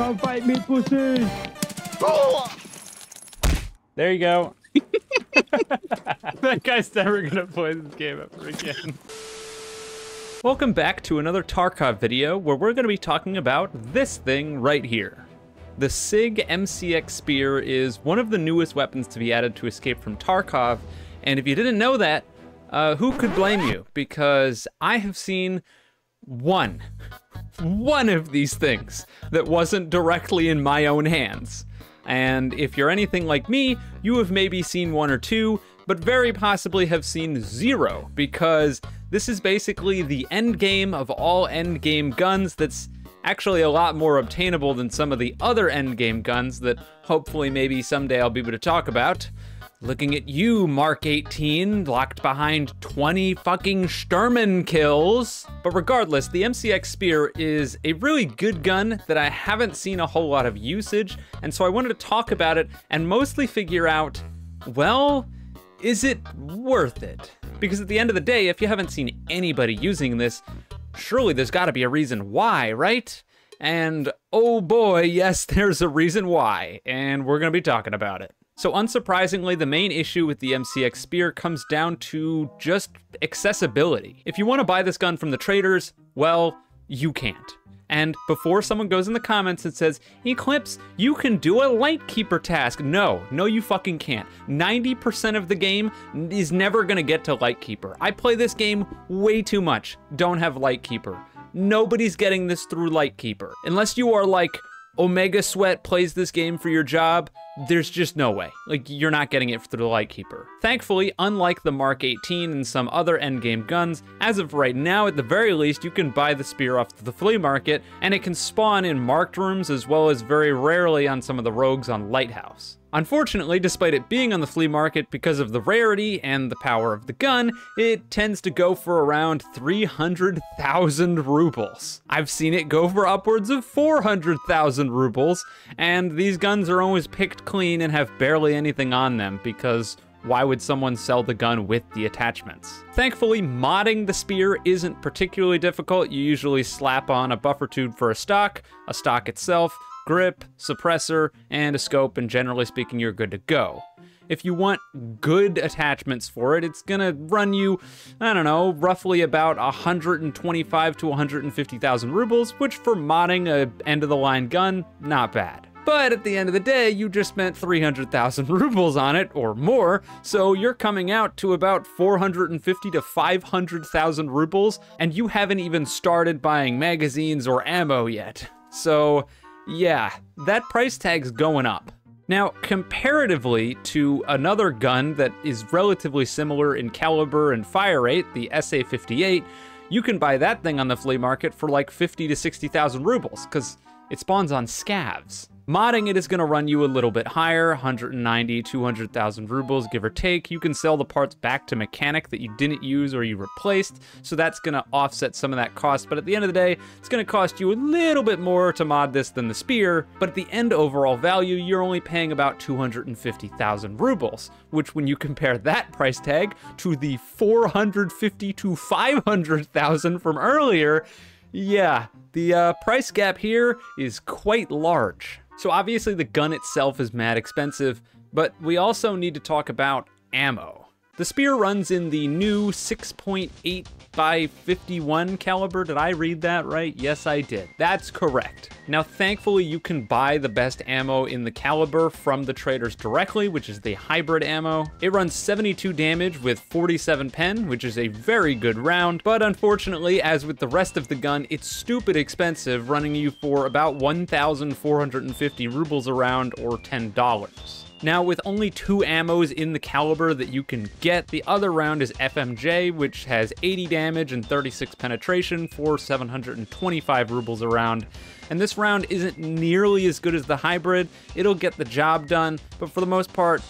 Come fight me, pussy! There you go. That guy's never gonna play this game ever again. Welcome back to another Tarkov video where we're gonna be talking about this thing right here. The SIG MCX Spear is one of the newest weapons to be added to Escape from Tarkov, and if you didn't know that, who could blame you? Because I have seen one of these things that wasn't directly in my own hands. And if you're anything like me, you have maybe seen one or two, but very possibly have seen zero, because this is basically the end game of all end game guns that's actually a lot more obtainable than some of the other end game guns that hopefully maybe someday I'll be able to talk about. Looking at you, Mark 18, locked behind 20 fucking Sturman kills. But regardless, the MCX Spear is a really good gun that I haven't seen a whole lot of usage, and so I wanted to talk about it and mostly figure out, well, is it worth it? Because at the end of the day, if you haven't seen anybody using this, surely there's gotta be a reason why, right? And oh boy, yes, there's a reason why, and we're gonna be talking about it. So unsurprisingly, the main issue with the MCX Spear comes down to just accessibility. If you want to buy this gun from the traders, well, you can't. And before someone goes in the comments and says, Eclipse, you can do a Lightkeeper task. No, you fucking can't. 90% of the game is never gonna get to Lightkeeper. I play this game way too much. Don't have Lightkeeper. Nobody's getting this through Lightkeeper. Unless you are like, Omega Sweat plays this game for your job, there's just no way. Like, you're not getting it through the Lightkeeper. Thankfully, unlike the Mark 18 and some other endgame guns, as of right now, at the very least, you can buy the spear off the flea market, and it can spawn in marked rooms as well as very rarely on some of the rogues on Lighthouse. Unfortunately, despite it being on the flea market, because of the rarity and the power of the gun, it tends to go for around 300,000 rubles. I've seen it go for upwards of 400,000 rubles, and these guns are always picked clean and have barely anything on them, because why would someone sell the gun with the attachments? Thankfully, modding the spear isn't particularly difficult. You usually slap on a buffer tube for a stock itself, grip, suppressor, and a scope, and generally speaking, you're good to go. If you want good attachments for it, it's gonna run you, I don't know, roughly about 125 to 150,000 rubles, which for modding a end-of-the-line gun, not bad. But at the end of the day, you just spent 300,000 rubles on it, or more, so you're coming out to about 450 to 500,000 rubles, and you haven't even started buying magazines or ammo yet. So, yeah, that price tag's going up. Now, comparatively to another gun that is relatively similar in caliber and fire rate, the SA-58, you can buy that thing on the flea market for like 50 to 60,000 rubles, because it spawns on scavs. Modding it is going to run you a little bit higher, 190, 200,000 rubles, give or take. You can sell the parts back to mechanic that you didn't use or you replaced, so that's going to offset some of that cost, but at the end of the day, it's going to cost you a little bit more to mod this than the spear, but at the end overall value, you're only paying about 250,000 rubles, which when you compare that price tag to the 450 to 500,000 from earlier, yeah, the price gap here is quite large. So obviously the gun itself is mad expensive, but we also need to talk about ammo. The spear runs in the new 6.8 by 51 caliber. Did I read that right? Yes, I did. That's correct. Now, thankfully, you can buy the best ammo in the caliber from the traders directly, which is the hybrid ammo. It runs 72 damage with 47 pen, which is a very good round, but unfortunately, as with the rest of the gun, it's stupid expensive, running you for about 1,450 rubles a round, or $10. Now, with only 2 ammos in the caliber that you can get, the other round is FMJ, which has 80 damage and 36 penetration for 725 rubles a round. And this round isn't nearly as good as the hybrid. It'll get the job done, but for the most part,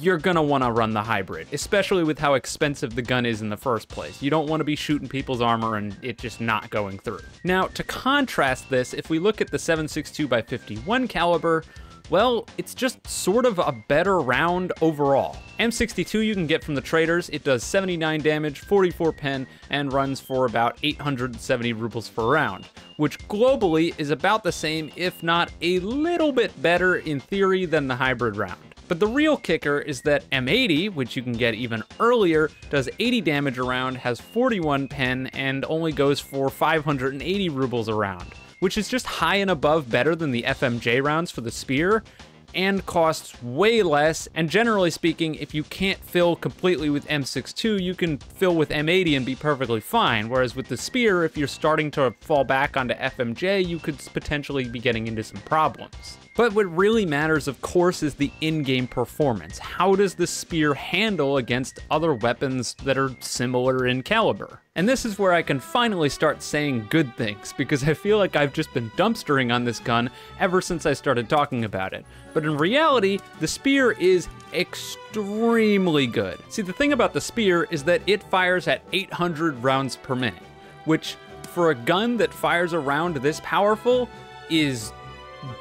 you're gonna wanna run the hybrid, especially with how expensive the gun is in the first place. You don't wanna be shooting people's armor and it just not going through. Now, to contrast this, if we look at the 7.62 by 51 caliber, Well, it's just sort of a better round overall. M62 you can get from the traders. It does 79 damage, 44 pen, and runs for about 870 rubles per round, which globally is about the same, if not a little bit better in theory than the hybrid round. But the real kicker is that M80, which you can get even earlier, does 80 damage a round, has 41 pen, and only goes for 580 rubles a round, which is just high and above better than the FMJ rounds for the spear, and costs way less, and generally speaking, if you can't fill completely with M62, you can fill with M80 and be perfectly fine, whereas with the spear, if you're starting to fall back onto FMJ, you could potentially be getting into some problems. But what really matters, of course, is the in-game performance. How does the spear handle against other weapons that are similar in caliber? And this is where I can finally start saying good things, because I feel like I've just been dumpstering on this gun ever since I started talking about it. But in reality, the spear is extremely good. See, the thing about the spear is that it fires at 800 rounds per minute, which for a gun that fires a round this powerful is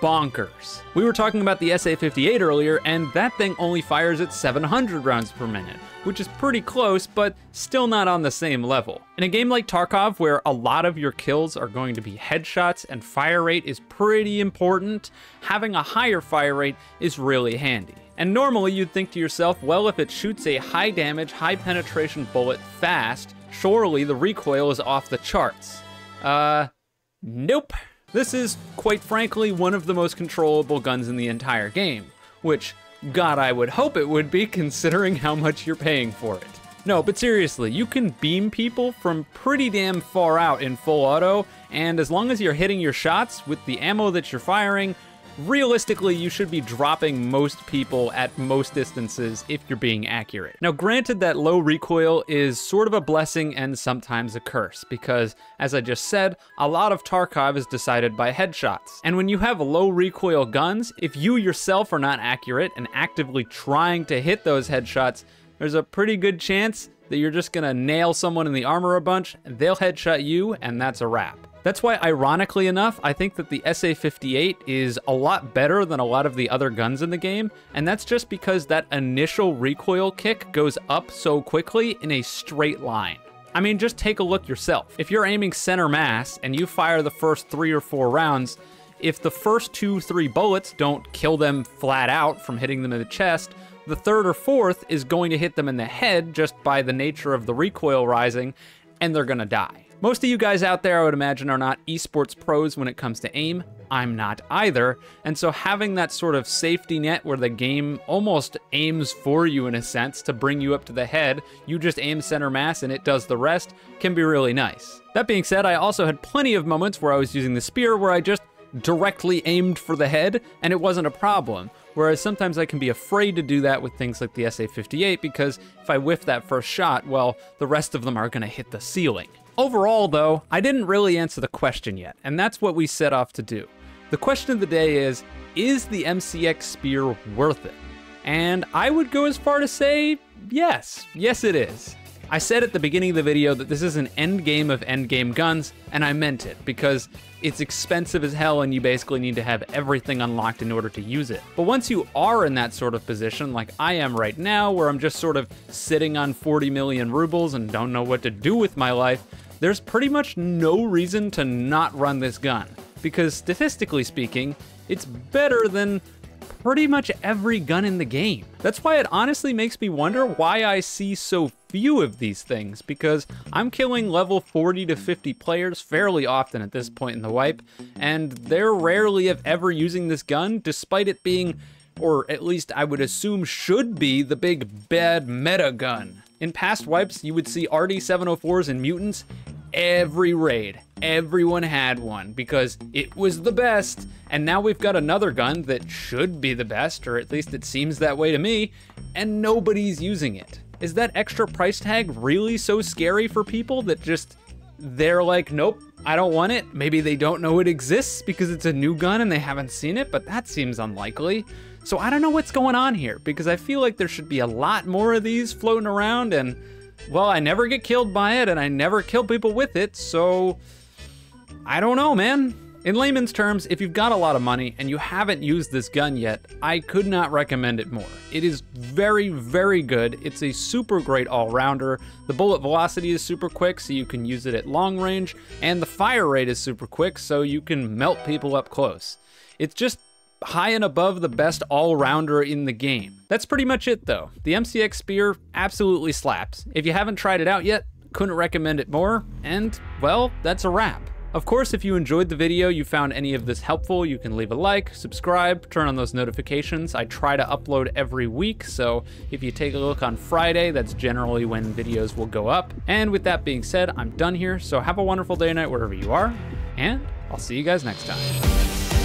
bonkers. We were talking about the SA-58 earlier, and that thing only fires at 700 rounds per minute, which is pretty close, but still not on the same level. In a game like Tarkov, where a lot of your kills are going to be headshots and fire rate is pretty important, having a higher fire rate is really handy. And normally you'd think to yourself, well, if it shoots a high damage, high penetration bullet fast, surely the recoil is off the charts. Nope. This is, quite frankly, one of the most controllable guns in the entire game, which, God, I would hope it would be considering how much you're paying for it. No, but seriously, you can beam people from pretty damn far out in full auto, and as long as you're hitting your shots with the ammo that you're firing, realistically, you should be dropping most people at most distances if you're being accurate. Now, granted that low recoil is sort of a blessing and sometimes a curse, because, as I just said, a lot of Tarkov is decided by headshots. And when you have low recoil guns, if you yourself are not accurate and actively trying to hit those headshots, there's a pretty good chance that you're just gonna nail someone in the armor a bunch, they'll headshot you, and that's a wrap. That's why, ironically enough, I think that the SA-58 is a lot better than a lot of the other guns in the game, and that's just because that initial recoil kick goes up so quickly in a straight line. I mean, just take a look yourself. If you're aiming center mass and you fire the first 3 or 4 rounds, if the first 2-3 bullets don't kill them flat out from hitting them in the chest, the third or fourth is going to hit them in the head just by the nature of the recoil rising, and they're gonna die. Most of you guys out there, I would imagine, are not esports pros when it comes to aim. I'm not either. And so having that sort of safety net where the game almost aims for you in a sense to bring you up to the head, you just aim center mass and it does the rest, can be really nice. That being said, I also had plenty of moments where I was using the spear where I just directly aimed for the head and it wasn't a problem. Whereas sometimes I can be afraid to do that with things like the SA-58 because if I whiff that first shot, well, the rest of them are gonna hit the ceiling. Overall, though, I didn't really answer the question yet, and that's what we set off to do. The question of the day is the MCX spear worth it? And I would go as far to say, yes. Yes, it is. I said at the beginning of the video that this is an endgame of endgame guns, and I meant it, because it's expensive as hell and you basically need to have everything unlocked in order to use it. But once you are in that sort of position, like I am right now, where I'm just sort of sitting on 40 million rubles and don't know what to do with my life, there's pretty much no reason to not run this gun, because statistically speaking, it's better than pretty much every gun in the game. That's why it honestly makes me wonder why I see so few of these things, because I'm killing level 40 to 50 players fairly often at this point in the wipe, and they're rarely if ever using this gun, despite it being, or at least I would assume should be, the big bad meta gun. In past wipes, you would see RD-704s and mutants every raid. Everyone had one because it was the best. And now we've got another gun that should be the best, or at least it seems that way to me, and nobody's using it. Is that extra price tag really so scary for people that just, they're like, nope, I don't want it? Maybe they don't know it exists because it's a new gun and they haven't seen it, but that seems unlikely. So I don't know what's going on here, because I feel like there should be a lot more of these floating around, and, well, I never get killed by it and I never kill people with it, so I don't know, man. In layman's terms, if you've got a lot of money and you haven't used this gun yet, I could not recommend it more. It is very, very good. It's a super great all-rounder. The bullet velocity is super quick, so you can use it at long range, and the fire rate is super quick, so you can melt people up close. It's just high and above the best all-rounder in the game. That's pretty much it though. The MCX Spear absolutely slaps. If you haven't tried it out yet, couldn't recommend it more, and well, that's a wrap. Of course, if you enjoyed the video, you found any of this helpful, you can leave a like, subscribe, turn on those notifications. I try to upload every week, so if you take a look on Friday, that's generally when videos will go up. And with that being said, I'm done here, so have a wonderful day or night wherever you are, and I'll see you guys next time.